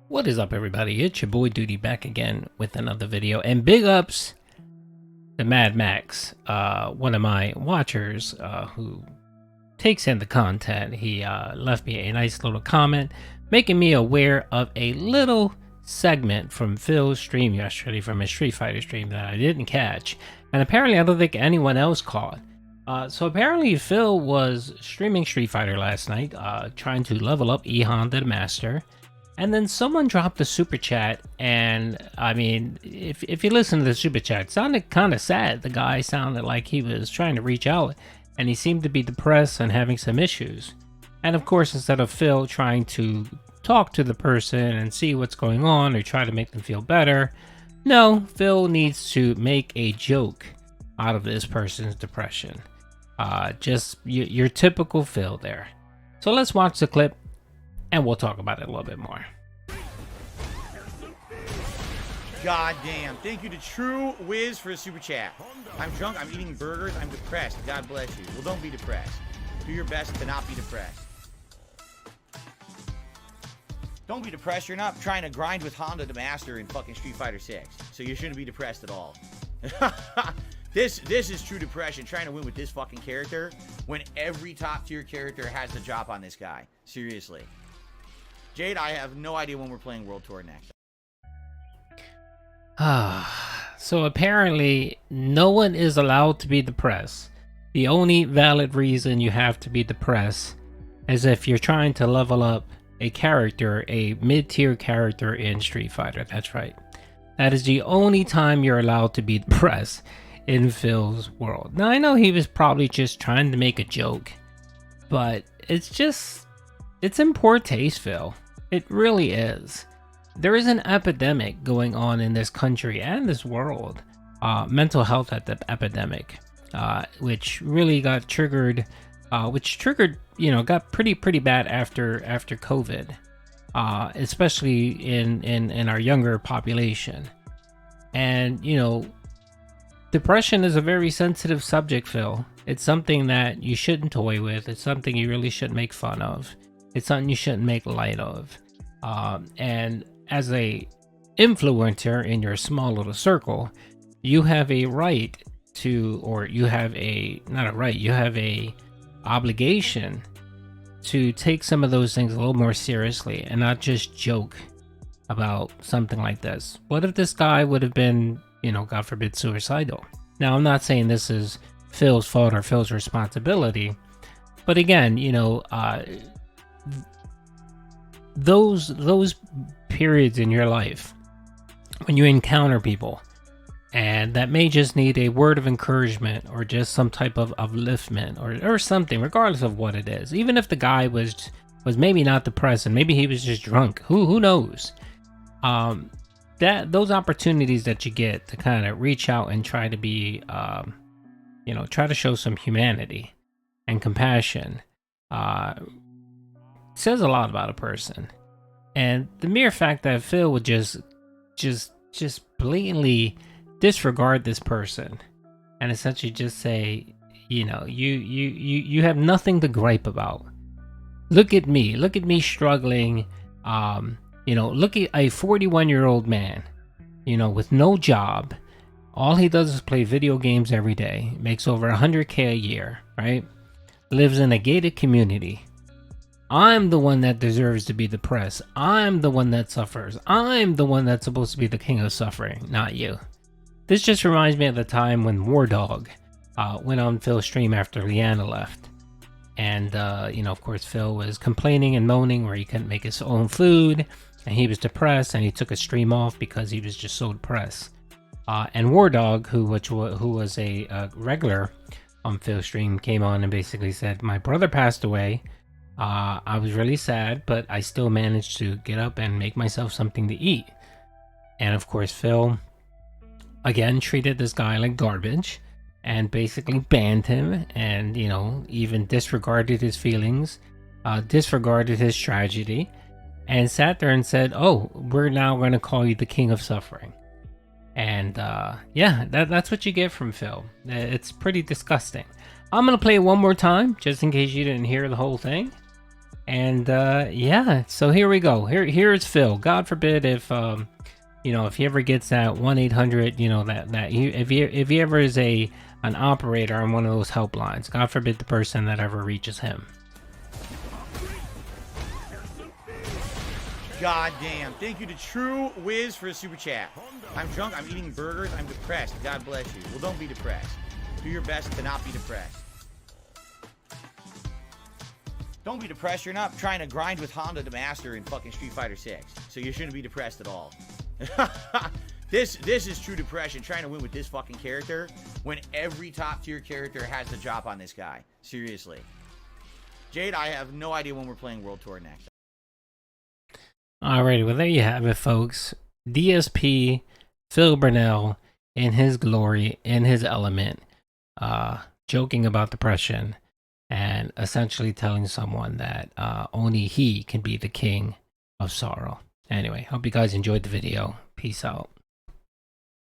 What is up, everybody? It's your boy Duty back again with another video. And big ups to Mad Max, one of my watchers who takes in the content. He left me a nice little comment making me aware of a little segment from Phil's stream yesterday from his Street Fighter stream that I didn't catch. And apparently I don't think anyone else caught. So apparently Phil was streaming Street Fighter last night, trying to level up E Honda the Master. And then someone dropped a super chat, and I mean, if you listen to the super chat, it sounded kind of sad. The guy sounded like he was trying to reach out, and he seemed to be depressed and having some issues. And of course, instead of Phil trying to talk to the person and see what's going on or try to make them feel better, no, Phil needs to make a joke out of this person's depression. Just your typical Phil there. So let's watch the clip, and we'll talk about it a little bit more. God damn. Thank you to True Wiz for a super chat. I'm drunk, I'm eating burgers, I'm depressed. God bless you. Well, don't be depressed. Do your best to not be depressed. Don't be depressed. You're not trying to grind with Honda the Master in fucking Street Fighter 6. So you shouldn't be depressed at all. This is true depression, trying to win with this fucking character when every top tier character has the drop on this guy. Seriously. Jade, I have no idea when we're playing World Tour next. So apparently no one is allowed to be depressed. The only valid reason you have to be depressed is if you're trying to level up a character, a mid-tier character in Street Fighter. That's right. That is the only time you're allowed to be depressed in Phil's world. Now I know he was probably just trying to make a joke, but it's in poor taste, Phil. It really is. There is an epidemic going on in this country and this world, mental health epidemic, which really got triggered, got pretty bad after COVID, especially in our younger population. And depression is a very sensitive subject, Phil. It's something that you shouldn't toy with. It's something you really shouldn't make fun of. It's something you shouldn't make light of. And as a influencer in your small little circle, you have a right to, or you have a, not a right, you have a obligation to take some of those things a little more seriously and not just joke about something like this. What if this guy would have been, God forbid, suicidal? Now, I'm not saying this is Phil's fault or Phil's responsibility, but again, those periods in your life when you encounter people and that may just need a word of encouragement or just some type of upliftment or something, regardless of what it is. Even if the guy was maybe not depressed and maybe he was just drunk, who knows? Those opportunities that you get to kind of reach out and try to be try to show some humanity and compassion says a lot about a person. And the mere fact that Phil would just blatantly disregard this person and essentially just say, you have nothing to gripe about. Look at me struggling. Look at a 41-year-old man, with no job. All he does is play video games every day, makes over 100K a year, right? Lives in a gated community. I'm the one that deserves to be depressed. I'm the one that suffers. I'm the one that's supposed to be the king of suffering, not you. This just reminds me of the time when War Dog went on Phil's stream after Leanna left. And, of course, Phil was complaining and moaning where he couldn't make his own food. And he was depressed, and he took a stream off because he was just so depressed. And War Dog, who was a regular on Phil's stream, came on and basically said, "My brother passed away. I was really sad, but I still managed to get up and make myself something to eat." And of course, Phil, again, treated this guy like garbage and basically banned him and, even disregarded his feelings, disregarded his tragedy, and sat there and said, "Oh, we're now going to call you the king of suffering." And that's what you get from Phil. It's pretty disgusting. I'm going to play it one more time, just in case you didn't hear the whole thing. And yeah, so here we go. Here's Phil. God forbid if you know, if he ever gets that 1-800, you know, if he ever is an operator on one of those helplines, God forbid the person that ever reaches him. God damn. Thank you to True Wiz for a super chat. I'm drunk, I'm eating burgers, I'm depressed. God bless you. Well, don't be depressed. Do your best to not be depressed. Don't be depressed. You're not trying to grind with Honda to master in fucking Street Fighter 6. So you shouldn't be depressed at all. This is true depression, trying to win with this fucking character when every top tier character has the drop on this guy. Seriously. Jade, I have no idea when we're playing World Tour next. Alrighty, well there you have it, folks. DSP, Phil Burnell, in his glory, in his element, joking about depression, and essentially telling someone that only he can be the king of sorrow. Anyway, hope you guys enjoyed the video. Peace out.